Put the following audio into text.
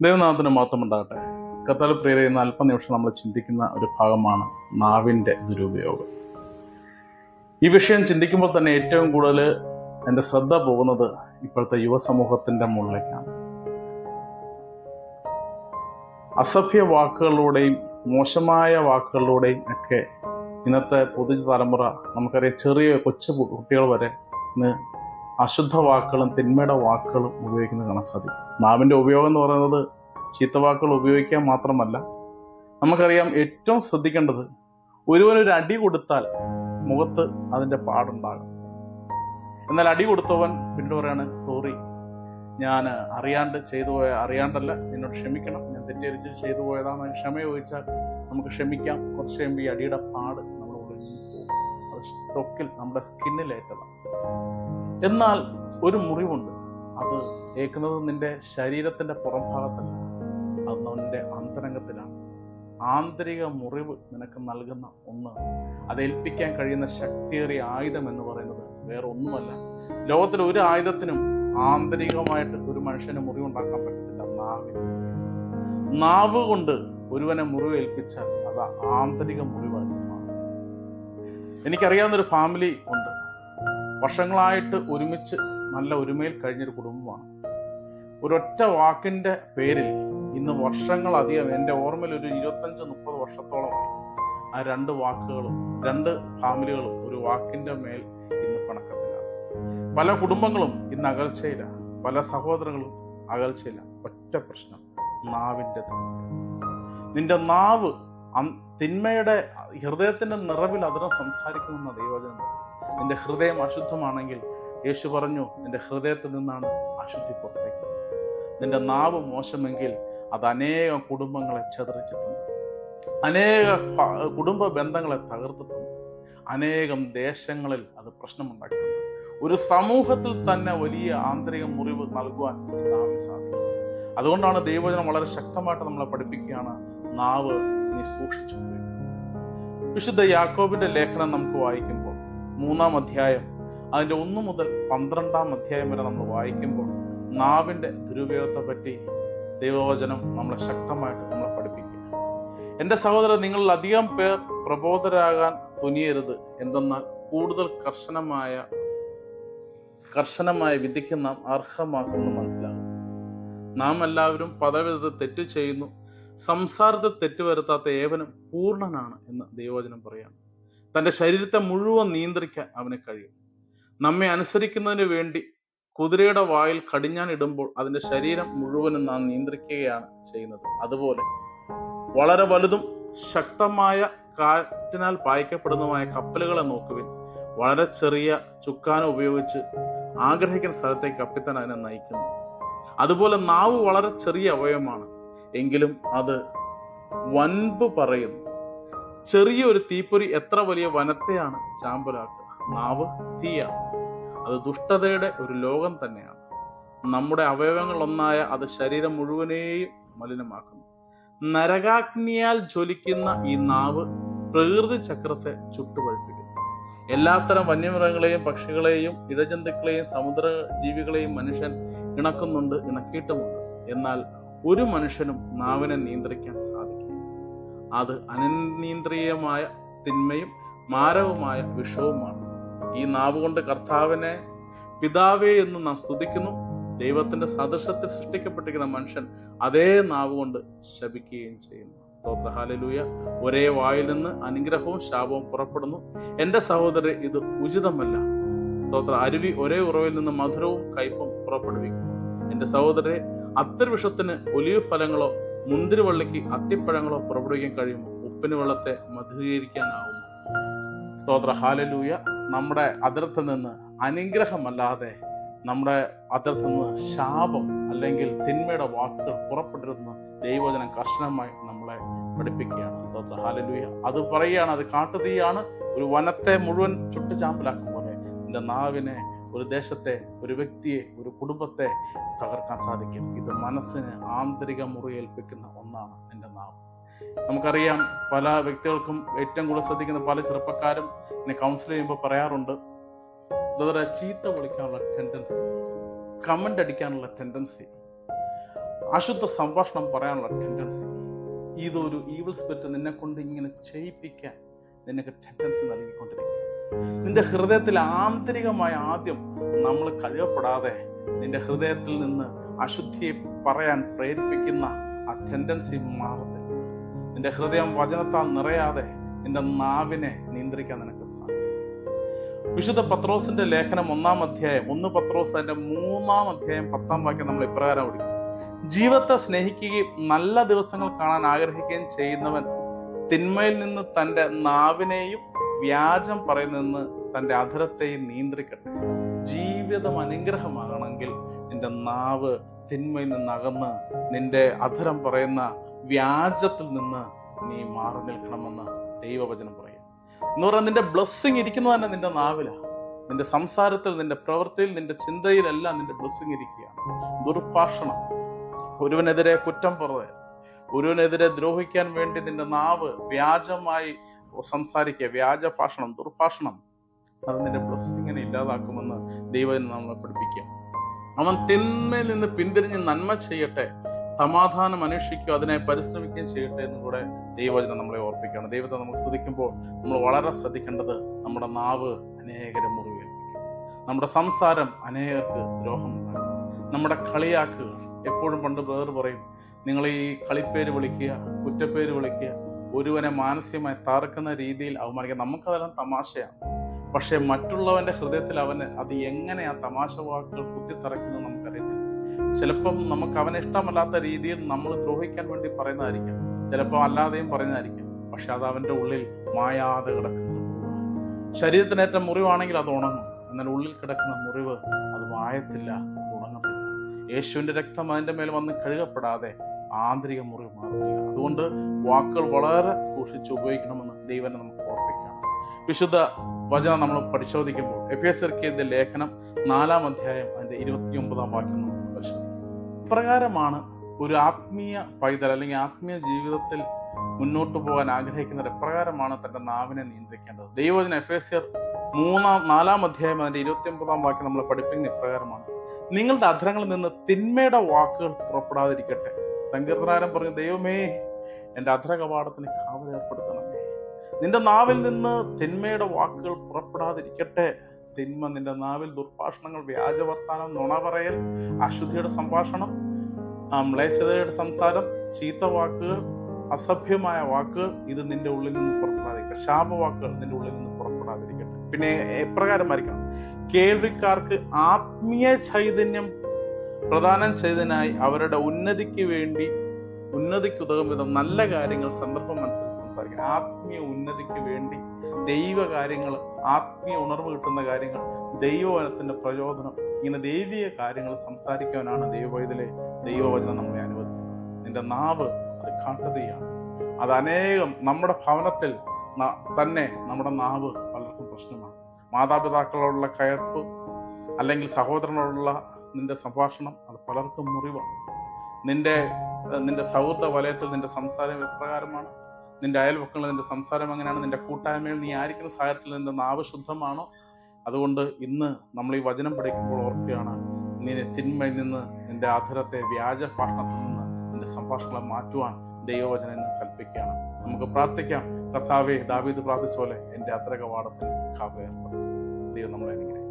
ദൈവനാമത്തിന് മഹത്വം ഉണ്ടാകട്ടെ. കർത്താവിൽ പ്രിയരെ, ഇന്ന് അല്പനിമിഷം നമ്മൾ ചിന്തിക്കുന്ന ഒരു ഭാഗമാണ് നാവിൻ്റെ ദുരുപയോഗം. ഈ വിഷയം ചിന്തിക്കുമ്പോൾ തന്നെ ഏറ്റവും കൂടുതൽ എൻ്റെ ശ്രദ്ധ പോകുന്നത് ഇപ്പോഴത്തെ യുവസമൂഹത്തിൻ്റെ മുകളിലേക്കാണ്. അസഭ്യ വാക്കുകളിലൂടെയും മോശമായ വാക്കുകളിലൂടെയും ഒക്കെ ഇന്നത്തെ പുതുതലമുറ, നമുക്കറിയാം, ചെറിയ കൊച്ചു കുട്ടികൾ വരെ ഇന്ന് അശുദ്ധ വാക്കുകളും തിന്മയുടെ വാക്കുകളും ഉപയോഗിക്കുന്നത് കാണാൻ സാധിക്കും. നാവിൻ്റെ ഉപയോഗം എന്ന് പറയുന്നത് ചീത്തവാക്കുകൾ ഉപയോഗിക്കാൻ മാത്രമല്ല, നമുക്കറിയാം ഏറ്റവും ശ്രദ്ധിക്കേണ്ടത്, ഒരുവനൊരു അടി കൊടുത്താൽ മുഖത്ത് അതിൻ്റെ പാടുണ്ടാകും. എന്നാൽ അടി കൊടുത്തവൻ പിന്നീട് പറയാണ്, സോറി, ഞാൻ അറിയാണ്ടല്ല, എന്നോട് ക്ഷമിക്കണം, ഞാൻ തെറ്റിദ്ധരിച്ച് ചെയ്തു പോയതാണ്, ക്ഷമ ചോദിച്ചാൽ നമുക്ക് ക്ഷമിക്കാം. കുറച്ച് കഴിയുമ്പോൾ ഈ അടിയുടെ പാട് നമ്മുടെ ഉള്ളിൽ പോകും. അത് ത്വക്കിൽ, നമ്മുടെ സ്കിന്നിലേറ്റതാണ്. എന്നാൽ ഒരു മുറിവുണ്ട്, അത് ഏൽക്കുന്നത് നിന്റെ ശരീരത്തിൻ്റെ പുറംഭാഗത്തല്ല, അത് നിന്റെ അന്തരംഗത്തിലാണ്. ആന്തരിക മുറിവ് നിനക്ക് നൽകുന്ന ഒന്ന്, അത് ഏൽപ്പിക്കാൻ കഴിയുന്ന ശക്തിയേറിയ ആയുധം എന്ന് പറയുന്നത് വേറെ ഒന്നുമല്ല. ലോകത്തിലെ ഒരു ആയുധത്തിനും ആന്തരികമായിട്ട് ഒരു മനുഷ്യന് മുറിവുണ്ടാക്കാൻ പറ്റത്തില്ല. നാവ് കൊണ്ട് ഒരുവനെ മുറിവ് ഏൽപ്പിച്ചാൽ അത് ആന്തരിക മുറിവായിട്ട് മാറും. എനിക്കറിയാവുന്നൊരു ഫാമിലി ഉണ്ട്. വർഷങ്ങളായിട്ട് ഒരുമിച്ച് നല്ല ഒരുമയിൽ കഴിഞ്ഞൊരു കുടുംബമാണ്. ഒരൊറ്റ വാക്കിൻ്റെ പേരിൽ ഇന്ന് വർഷങ്ങളധികം, എൻ്റെ ഓർമ്മയിൽ ഒരു 25-30 വർഷത്തോളമായി ആ രണ്ട് വാക്കുകളും, രണ്ട് ഫാമിലികളും ഒരു വാക്കിൻ്റെ മേൽ ഇന്ന് പിണക്കത്തിലാണ്. പല കുടുംബങ്ങളും ഇന്ന് അകൽച്ചയിലാണ്, പല സഹോദരങ്ങളും അകൽച്ചയിലാണ്. ഒറ്റ പ്രശ്നം, നാവിൻ്റെ. നിന്റെ നാവ് തിന്മയുടെ ഹൃദയത്തിൻ്റെ നിറവിൽ അതിനെ സംസാരിക്കുമെന്ന ദൈവവചനം. നിന്റെ ഹൃദയം അശുദ്ധമാണെങ്കിൽ യേശു പറഞ്ഞു, നിന്റെ ഹൃദയത്തിൽ നിന്നാണ് അശുദ്ധി പുറത്തേക്ക്. നിന്റെ നാവ് മോശമെങ്കിൽ അത് അനേകം കുടുംബങ്ങളെ ചെതറിച്ചിട്ടുണ്ട്, അനേക കുടുംബ ബന്ധങ്ങളെ തകർത്തിട്ടുണ്ട്, അനേകം ദേശങ്ങളിൽ അത് പ്രശ്നമുണ്ടാക്കിയിട്ടുണ്ട്. ഒരു സമൂഹത്തിൽ തന്നെ വലിയ ആന്തരിക മുറിവ് നൽകുവാൻ ഈ നാവിന് സാധിക്കും. അതുകൊണ്ടാണ് ദൈവവചനം വളരെ ശക്തമായിട്ട് നമ്മളെ പഠിപ്പിക്കുകയാണ്, നാവ് നീ സൂക്ഷിച്ചു. വിശുദ്ധ യാക്കോബിന്റെ ലേഖനം നമുക്ക് വായിക്കുമ്പോൾ 3-ാം അധ്യായം അതിൻ്റെ 1 മുതൽ 12-ാം അധ്യായം വരെ നമ്മൾ വായിക്കുമ്പോൾ നാവിൻ്റെ ദുരുപയോഗത്തെ പറ്റി ദൈവവചനം നമ്മളെ ശക്തമായിട്ട് നമ്മളെ പഠിപ്പിക്കുക. എൻ്റെ സഹോദരൻ, നിങ്ങളിൽ അധികം പേർ പ്രബോധരാകാൻ തുനിയരുത്. എന്തെന്നാൽ കൂടുതൽ കർശനമായ വിധിക്ക് നാം അർഹമാക്കുമെന്ന് മനസ്സിലാകും. നാം എല്ലാവരും പലവിധ തെറ്റ് ചെയ്യുന്നു. സംസാരത്തിൽ തെറ്റുവരുത്താത്ത ഏവനും പൂർണ്ണനാണ് എന്ന് ദൈവവചനം പറയാണ്. തൻ്റെ ശരീരത്തെ മുഴുവൻ നിയന്ത്രിക്കാൻ അവന് കഴിയും. നമ്മെ അനുസരിക്കുന്നതിന് വേണ്ടി കുതിരയുടെ വായിൽ കടിഞ്ഞാൻ ഇടുമ്പോൾ അതിൻ്റെ ശരീരം മുഴുവനും നാം നിയന്ത്രിക്കുകയാണ് ചെയ്യുന്നത്. അതുപോലെ വളരെ വലുതും ശക്തമായ കാറ്റിനാൽ പായിക്കപ്പെടുന്നതുമായ കപ്പലുകളെ നോക്കുവിൻ. വളരെ ചെറിയ ചുക്കാനം ഉപയോഗിച്ച് ആഗ്രഹിക്കുന്ന സ്ഥലത്തേക്ക് കപ്പിത്താൻ അതിനെ നയിക്കുന്നു. അതുപോലെ നാവ് വളരെ ചെറിയ അവയവമാണ്, എങ്കിലും അത് വൻപ് പറയുന്നു. ചെറിയൊരു തീപ്പൊരി എത്ര വലിയ വനത്തെയാണ് ചാമ്പലാക്കുക. നാവ് തീയാണ്, അത് ദുഷ്ടതയുടെ ഒരു ലോകം തന്നെയാണ്. നമ്മുടെ അവയവങ്ങളൊന്നായ അത് ശരീരം മുഴുവനെയും മലിനമാക്കുന്നു. നരകാഗ്നിയാൽ ജ്വലിക്കുന്ന ഈ നാവ് പ്രകൃതി ചക്രത്തെ ചുട്ടുപഴുപ്പിക്കുന്നു. എല്ലാത്തരം വന്യമൃഗങ്ങളെയും പക്ഷികളെയും ഇഴജന്തുക്കളെയും സമുദ്ര ജീവികളെയും മനുഷ്യൻ ഇണക്കുന്നുണ്ട്, ഇണക്കിയിട്ടുമുണ്ട്. എന്നാൽ ഒരു മനുഷ്യനും നാവിനെ നിയന്ത്രിക്കാൻ സാധിക്കില്ല. അത് അനിയന്ത്രീയമായ തിന്മയും മാരകവുമായ വിഷവുമാണ്. ഈ നാവ് കൊണ്ട് കർത്താവിനെ പിതാവേ എന്ന് നാം സ്തുതിക്കുന്നു. ദൈവത്തിന്റെ സദൃശത്തിൽ സൃഷ്ടിക്കപ്പെട്ടിരിക്കുന്ന മനുഷ്യൻ അതേ നാവ് കൊണ്ട് ശപിക്കുകയും ചെയ്യുന്നു. സ്തോത്ര, ഹല്ലേലൂയ. ഒരേ വായിൽ നിന്ന് അനുഗ്രഹവും ശാപവും പുറപ്പെടുന്നു. എൻ്റെ സഹോദരൻ, ഇത് ഉചിതമല്ല. സ്തോത്ര, അരുവി ഒരേ ഉറവിൽ നിന്ന് മധുരവും കയ്പും പുറപ്പെടുവിക്കും. എൻ്റെ സഹോദരരെ, അത്തർവിഷത്തിന് ഒലിവ് ഫലങ്ങളോ മുന്തിരിവള്ളിക്ക് അത്തിപ്പഴങ്ങളോ പുറപ്പെടുവിക്കാൻ കഴിയുമോ? ഉപ്പിന് വെള്ളത്തെ മധുരീകരിക്കാനാവുമോ? സ്തോത്ര, ഹല്ലേലൂയ. നമ്മുടെ അതിർത്തിൽ നിന്ന് അനുഗ്രഹമല്ലാതെ നമ്മുടെ അതിർത്തിൽ നിന്ന് ശാപം അല്ലെങ്കിൽ തിന്മയുടെ വാക്കുകൾ പുറപ്പെട്ടിരുന്ന ദൈവവചനം കർശനമായി നമ്മളെ പഠിപ്പിക്കുകയാണ്. സ്തോത്ര, ഹല്ലേലൂയ. അത് പറയുകയാണ്, അത് കാട്ടുതീയാണ്, ഒരു വനത്തെ മുഴുവൻ ചുട്ടുചാമ്പലാക്കും പോലെ എൻ്റെ നാവിനെ, ഒരു ദേശത്തെ, ഒരു വ്യക്തിയെ, ഒരു കുടുംബത്തെ തകർക്കാൻ സാധിക്കും. ഇത് മനസ്സിന് ആന്തരിക മുറിയേൽപ്പിക്കുന്ന ഒന്നാണ് എൻ്റെ നാവ്. നമുക്കറിയാം, പല വ്യക്തികൾക്കും ഏറ്റവും കൂടുതൽ ശ്രദ്ധിക്കുന്ന പല ചെറുപ്പക്കാരും എന്നെ കൗൺസിൽ ചെയ്യുമ്പോൾ പറയാറുണ്ട്, ചീത്ത വിളിക്കാനുള്ള ടെൻഡൻസി, കമൻ്റ് അടിക്കാനുള്ള ടെൻഡൻസി, അശുദ്ധ സംഭാഷണം പറയാനുള്ള ടെൻഡൻസി, ഇതൊരു ഈവിൾ സ്പിരിറ്റ് നിന്നെ കൊണ്ട് ഇങ്ങനെ ചെയ്യിപ്പിക്കാൻ നിനക്ക് ടെൻഡൻസി നൽകിക്കൊണ്ടിരിക്കുക. നിന്റെ ഹൃദയത്തിൽ ആന്തരികമായ ആദ്യം നമ്മൾ കഴുകപ്പെടാതെ നിന്റെ ഹൃദയത്തിൽ നിന്ന് അശുദ്ധിയെ പറയാൻ പ്രേരിപ്പിക്കുന്ന ആ ടെൻഡൻസി മാറത്തില്ല. നിന്റെ ഹൃദയം വചനത്താൽ നിറയാതെ നിന്റെ നാവിനെ നിയന്ത്രിക്കാൻ നിനക്ക് സാധിക്കും. വിശുദ്ധ പത്രോസിന്റെ ലേഖനം 1 അധ്യായം 1 പത്രോസ് അതിന്റെ 3 അധ്യായം 10 വാക്യം നമ്മൾ ഇപ്രകാരം പഠിക്കും: ജീവിതത്തെ സ്നേഹിക്കുകയും നല്ല ദിവസങ്ങൾ കാണാൻ ആഗ്രഹിക്കുകയും ചെയ്യുന്നവൻ തിന്മയിൽ നിന്ന് തൻ്റെ നാവിനെയും വ്യാജം പറയുന്നതെന്ന് തൻ്റെ അധരത്തെയും നിയന്ത്രിക്കട്ടെ. ജീവിതം അനുഗ്രഹമാകണമെങ്കിൽ നിന്റെ നാവ് തിന്മയിൽ നിന്ന് അകന്ന് നിന്റെ അധരം പറയുന്ന വ്യാജത്തിൽ നിന്ന് നീ മാറി നിൽക്കണമെന്ന് ദൈവവചനം പറയും. എന്ന് പറഞ്ഞാൽ നിന്റെ ബ്ലെസ്സിങ് ഇരിക്കുന്നത് തന്നെ നിന്റെ നാവിലാണ്. നിന്റെ സംസാരത്തിൽ, നിന്റെ പ്രവൃത്തിയിൽ, നിന്റെ ചിന്തയിലെല്ലാം നിന്റെ ബ്ലെസ്സിങ് ഇരിക്കുകയാണ്. ദുർഭാഷണം, ഒരുവനെതിരെ കുറ്റം പറയ, ഒരുവനെതിരെ ദ്രോഹിക്കാൻ വേണ്ടി നിന്റെ നാവ് വ്യാജമായി സംസാരിക്കുക, വ്യാജ ഭാഷണം, ദുർഭാഷണം, അത് നിന്റെ ബ്ലെസ്സിങ്ങിനെ ഇല്ലാതാക്കുമെന്ന് ദൈവം നമ്മളെ പഠിപ്പിക്കുക. അവൻ തിന്മയിൽ നിന്ന് പിന്തിരിഞ്ഞ് നന്മ ചെയ്യട്ടെ, സമാധാനം അന്വേഷിക്കുക, അതിനായി പരിശ്രമിക്കുകയും ചെയ്യട്ടെ എന്ന് കൂടെ ദൈവവചനം നമ്മളെ ഓർപ്പിക്കുകയാണ്. ദൈവത്തെ നമുക്ക് സ്തുതിക്കുമ്പോൾ നമ്മൾ വളരെ ശ്രദ്ധിക്കേണ്ടത് നമ്മുടെ നാവ് അനേകരെ മുറിവേൽപ്പിക്കും, നമ്മുടെ സംസാരം അനേകർക്ക് ദ്രോഹമുണ്ടാകും, നമ്മുടെ കളിയാക്കുകൾ. എപ്പോഴും പണ്ട് ബ്രദർ പറയും, നിങ്ങൾ ഈ കളിപ്പേര് വിളിക്കുക, കുറ്റപ്പേര് വിളിക്കുക, ഒരുവനെ മാനസികമായി തകർക്കുന്ന രീതിയിൽ അവമാനിക്കുക. നമുക്കതെല്ലാം തമാശയാണ്. പക്ഷെ മറ്റുള്ളവന്റെ ഹൃദയത്തിൽ അവന് അത് എങ്ങനെ ആ തമാശ വാക്കുകൾ കുത്തിത്തറയ്ക്കുന്നത് നമുക്കറിയത്തില്ല. ചിലപ്പം നമുക്ക് അവനെ ഇഷ്ടമല്ലാത്ത രീതിയിൽ നമ്മൾ ദ്രോഹിക്കാൻ വേണ്ടി പറയുന്നതായിരിക്കാം, ചിലപ്പോൾ അല്ലാതെയും പറയുന്നതായിരിക്കാം. പക്ഷെ അത് അവന്റെ ഉള്ളിൽ മായാതെ കിടക്കുന്ന ശരീരത്തിനേറ്റ മുറിവാണെങ്കിൽ അത് ഉണങ്ങും. എന്നാൽ ഉള്ളിൽ കിടക്കുന്ന മുറിവ് അത് മായത്തില്ല, അത് ഉണങ്ങത്തില്ല. യേശുവിന്റെ രക്തം അതിന്റെ മേൽ വന്ന് കഴുകപ്പെടാതെ ആന്തരിക മുറിവ് മാറത്തില്ല. അതുകൊണ്ട് വാക്കുകൾ വളരെ സൂക്ഷിച്ച് ഉപയോഗിക്കണമെന്ന് ദൈവനെ നമുക്ക് ഓർപ്പിക്കാം. വിശുദ്ധ വചനം നമ്മൾ പരിശോധിക്കുമ്പോൾ എഫേസ്യർക്കെഴുതിയ ലേഖനം 4 അധ്യായം അതിന്റെ 29 വാക്യം നമ്മൾ പരിശോധിക്കും. ഇപ്രകാരമാണ് ഒരു ആത്മീയ പൈതൽ അല്ലെങ്കിൽ ആത്മീയ ജീവിതത്തിൽ മുന്നോട്ട് പോകാൻ ആഗ്രഹിക്കുന്നവർ എപ്രകാരമാണ് തന്റെ നാവിനെ നിയന്ത്രിക്കേണ്ടത്. ദൈവവചനം എഫേസ്യർ 4 അധ്യായം അതിന്റെ 29 വാക്യം നമ്മളെ പഠിപ്പിക്കുന്ന ഇപ്രകാരമാണ്: നിങ്ങളുടെ അധരങ്ങളിൽ നിന്ന് തിന്മയുടെ വാക്കുകൾ പുറപ്പെടാതിരിക്കട്ടെ. സങ്കീർത്തനക്കാരൻ പറഞ്ഞു, ദൈവമേ എൻ്റെ അധര കവാടത്തിന് കാവൽ ഏർപ്പെടുത്തണമേ. നിന്റെ നാവിൽ നിന്ന് തിന്മയുടെ വാക്കുകൾ പുറപ്പെടാതിരിക്കട്ടെ. തിന്മ നിന്റെ നാവിൽ ദുർഭാഷണങ്ങൾ, വ്യാജവർത്താനം, നുണ പറയൽ, അശുദ്ധിയുടെ സംഭാഷണം, മ്ലേച്ഛതയുടെ സംസാരം, ചീത്ത വാക്കുകൾ, അസഭ്യമായ വാക്കുകൾ, ഇത് നിന്റെ ഉള്ളിൽ നിന്ന് പുറപ്പെടാതിരിക്കട്ടെ. ശാപവാക്കുകൾ നിന്റെ ഉള്ളിൽ നിന്ന് പുറപ്പെടാതിരിക്കട്ടെ. പിന്നെ എപ്രകാരമായിരിക്കണം? കേൾവിക്കാർക്ക് ആത്മീയ ചൈതന്യം പ്രദാനം ചെയ്തതിനായി അവരുടെ ഉന്നതിക്ക് ഉതകും വിധം നല്ല കാര്യങ്ങൾ സന്ദർഭം അനുസരിച്ച് സംസാരിക്കണം. ആത്മീയ ഉന്നതിക്ക് വേണ്ടി ദൈവകാര്യങ്ങൾ, ആത്മീയ ഉണർവ് കിട്ടുന്ന കാര്യങ്ങൾ, ദൈവവചനത്തിന്റെ പ്രചോദനം, ഇങ്ങനെ ദൈവിക കാര്യങ്ങൾ സംസാരിക്കാനാണ് ദൈവവചനം നമ്മളെ അനുവദിക്കുന്നത്. നിന്റെ നാവ് അത് കാട്ടുതീയാണ്. അത് അനേകം നമ്മുടെ ഭവനത്തിൽ തന്നെ നമ്മുടെ നാവ് പലർക്കും പ്രശ്നമാണ്. മാതാപിതാക്കളോടുള്ള കയർപ്പ് അല്ലെങ്കിൽ സഹോദരനോടുള്ള നിന്റെ സംഭാഷണം അത് പലർക്കും മുറിവാണ്. നിന്റെ സൗഹൃദ വലയത്തിൽ നിന്റെ സംസാരം എപ്രകാരമാണ്? നിന്റെ അയൽപക്കങ്ങളിൽ നിന്റെ സംസാരം എങ്ങനെയാണ്? നിന്റെ കൂട്ടായ്മയിൽ നീ ആയിരിക്കുന്ന സാഹചര്യത്തിൽ നിന്റെ നാവ് ശുദ്ധമാണോ? അതുകൊണ്ട് ഇന്ന് നമ്മൾ ഈ വചനം പഠിക്കുമ്പോൾ ഓർക്കുകയാണ്, നീ തിന്മയിൽ നിന്ന് നിന്റെ അധരത്തെ, വ്യാജ ഭാഷണത്തിൽ നിന്ന് നിന്റെ സംഭാഷണങ്ങളെ മാറ്റുവാൻ ദൈവവചനം ഇന്ന് കൽപ്പിക്കുകയാണ്. നമുക്ക് പ്രാർത്ഥിക്കാം. കർത്താവേ, ദാവീദ് പ്രാർത്ഥിച്ച പോലെ എൻ്റെ അധര കവാടത്തിൽ കാവൽ ഏർപ്പെടുത്തും. ദൈവം നമ്മളെ അനുഗ്രഹിക്കട്ടെ.